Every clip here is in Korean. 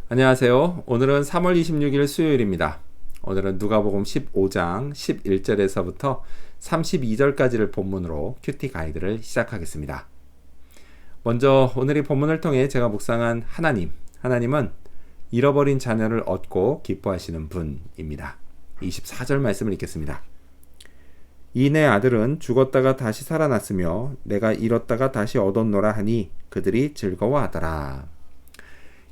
안녕하세요. 오늘은 3월 26일 수요일입니다. 오늘은 누가복음 15장 11절에서부터 32절까지를 본문으로 큐티 가이드를 시작하겠습니다. 먼저 오늘 이 본문을 통해 제가 묵상한 하나님은 잃어버린 자녀를 얻고 기뻐하시는 분입니다. 24절 말씀을 읽겠습니다. 이 내 아들은 죽었다가 다시 살아났으며 내가 잃었다가 다시 얻었노라 하니 그들이 즐거워하더라.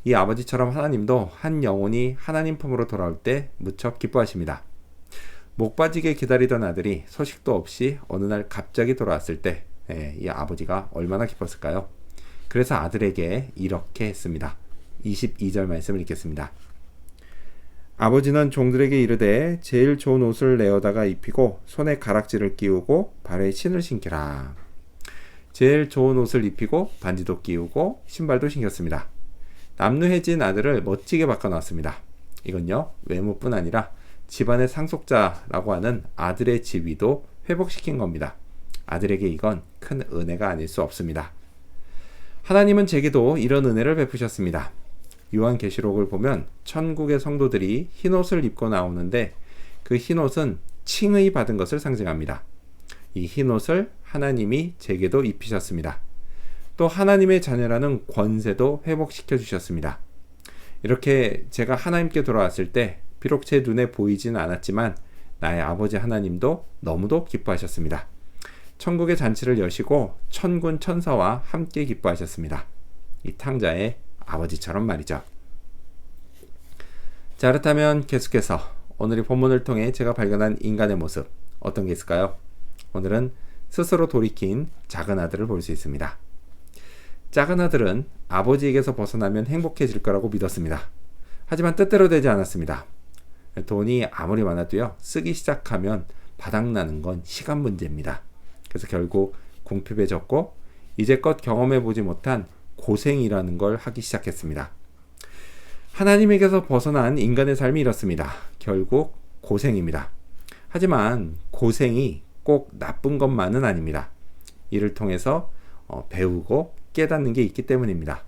이 아버지처럼 하나님도 한 영혼이 하나님 품으로 돌아올 때 무척 기뻐하십니다. 목 빠지게 기다리던 아들이 소식도 없이 어느 날 갑자기 돌아왔을 때 이 아버지가 얼마나 기뻤을까요? 그래서 아들에게 이렇게 했습니다. 22절 말씀을 읽겠습니다. 아버지는 종들에게 이르되 제일 좋은 옷을 내어다가 입히고 손에 가락지를 끼우고 발에 신을 신기라. 제일 좋은 옷을 입히고 반지도 끼우고 신발도 신겼습니다. 남루해진 아들을 멋지게 바꿔놨습니다. 이건요, 외모뿐 아니라 집안의 상속자라고 하는 아들의 지위도 회복시킨 겁니다. 아들에게 이건 큰 은혜가 아닐 수 없습니다. 하나님은 제게도 이런 은혜를 베푸셨습니다. 요한계시록을 보면 천국의 성도들이 흰옷을 입고 나오는데 그 흰옷은 칭의 받은 것을 상징합니다. 이 흰옷을 하나님이 제게도 입히셨습니다. 또 하나님의 자녀라는 권세도 회복시켜 주셨습니다. 이렇게 제가 하나님께 돌아왔을 때 비록 제 눈에 보이지는 않았지만 나의 아버지 하나님도 너무도 기뻐하셨습니다. 천국의 잔치를 여시고 천군 천사와 함께 기뻐하셨습니다. 이 탕자의 아버지처럼 말이죠. 자, 그렇다면 계속해서 오늘 이 본문을 통해 제가 발견한 인간의 모습 어떤 게 있을까요? 오늘은 스스로 돌이킨 작은 아들을 볼 수 있습니다. 작은 아들은 아버지에게서 벗어나면 행복해질 거라고 믿었습니다. 하지만 뜻대로 되지 않았습니다. 돈이 아무리 많아도요, 쓰기 시작하면 바닥나는 건 시간 문제입니다. 그래서 결국 궁핍해졌고 이제껏 경험해보지 못한 고생이라는 걸 하기 시작했습니다. 하나님에게서 벗어난 인간의 삶이 이렇습니다. 결국 고생입니다. 하지만 고생이 꼭 나쁜 것만은 아닙니다. 이를 통해서 배우고 깨닫는 게 있기 때문입니다.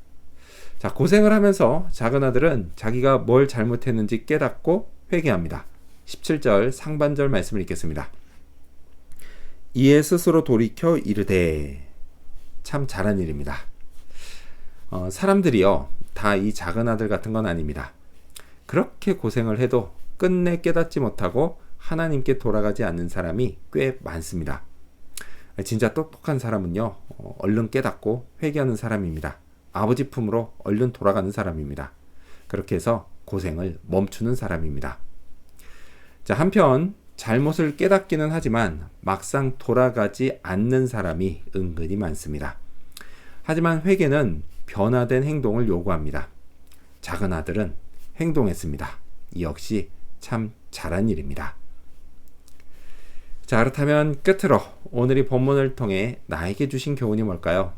자, 고생을 하면서 작은 아들은 자기가 뭘 잘못했는지 깨닫고 회개합니다. 17절 상반절 말씀을 읽겠습니다. 이에 스스로 돌이켜 이르되. 참 잘한 일입니다. 사람들이요, 다 이 작은 아들 같은 건 아닙니다. 그렇게 고생을 해도 끝내 깨닫지 못하고 하나님께 돌아가지 않는 사람이 꽤 많습니다. 진짜 똑똑한 사람은요, 얼른 깨닫고 회개하는 사람입니다. 아버지 품으로 얼른 돌아가는 사람입니다. 그렇게 해서 고생을 멈추는 사람입니다. 자, 한편 잘못을 깨닫기는 하지만 막상 돌아가지 않는 사람이 은근히 많습니다. 하지만 회개는 변화된 행동을 요구합니다. 작은 아들은 행동했습니다. 이 역시 참 잘한 일입니다. 자, 그렇다면 끝으로 오늘 이 본문을 통해 나에게 주신 교훈이 뭘까요?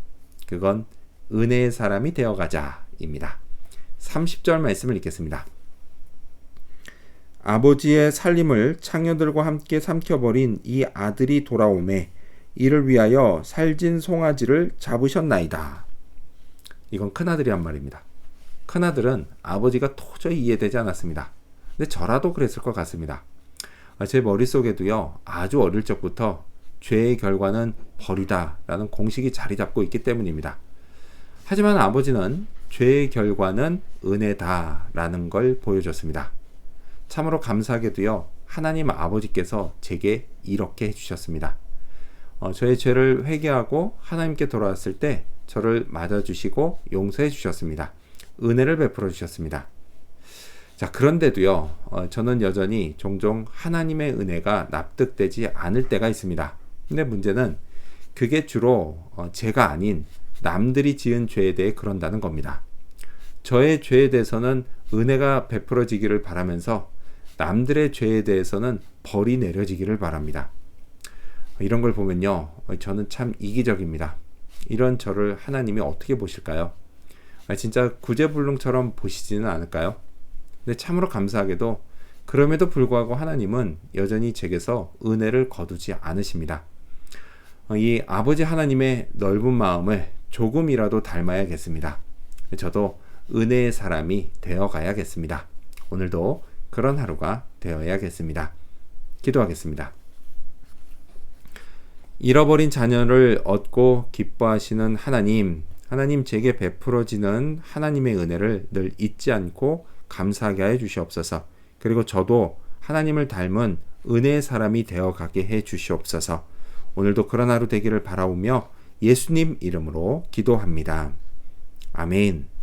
그건 은혜의 사람이 되어가자입니다. 30절 말씀을 읽겠습니다. 아버지의 살림을 창녀들과 함께 삼켜버린 이 아들이 돌아오매 이를 위하여 살진 송아지를 잡으셨나이다. 이건 큰아들이란 말입니다. 큰아들은 아버지가 도저히 이해되지 않았습니다. 근데 저라도 그랬을 것 같습니다. 제 머릿속에도요, 아주 어릴 적부터 죄의 결과는 벌이다 라는 공식이 자리 잡고 있기 때문입니다. 하지만 아버지는 죄의 결과는 은혜다 라는 걸 보여줬습니다. 참으로 감사하게도요, 하나님 아버지께서 제게 이렇게 해주셨습니다. 저의 죄를 회개하고 하나님께 돌아왔을 때 저를 맞아주시고 용서해 주셨습니다. 은혜를 베풀어 주셨습니다. 자, 그런데도요, 저는 여전히 종종 하나님의 은혜가 납득되지 않을 때가 있습니다. 근데 문제는 그게 주로 제가 아닌 남들이 지은 죄에 대해 그런다는 겁니다. 저의 죄에 대해서는 은혜가 베풀어지기를 바라면서 남들의 죄에 대해서는 벌이 내려지기를 바랍니다. 이런 걸 보면요, 저는 참 이기적입니다. 이런 저를 하나님이 어떻게 보실까요? 진짜 구제불능처럼 보시지는 않을까요? 근데 참으로 감사하게도 그럼에도 불구하고 하나님은 여전히 제게서 은혜를 거두지 않으십니다. 이 아버지 하나님의 넓은 마음을 조금이라도 닮아야겠습니다. 저도 은혜의 사람이 되어 가야겠습니다. 오늘도 그런 하루가 되어야겠습니다. 기도하겠습니다. 잃어버린 자녀를 얻고 기뻐하시는 하나님, 하나님 제게 베풀어지는 하나님의 은혜를 늘 잊지 않고 감사하게 해 주시옵소서. 그리고 저도 하나님을 닮은 은혜의 사람이 되어가게 해 주시옵소서. 오늘도 그런 하루 되기를 바라오며 예수님 이름으로 기도합니다. 아멘.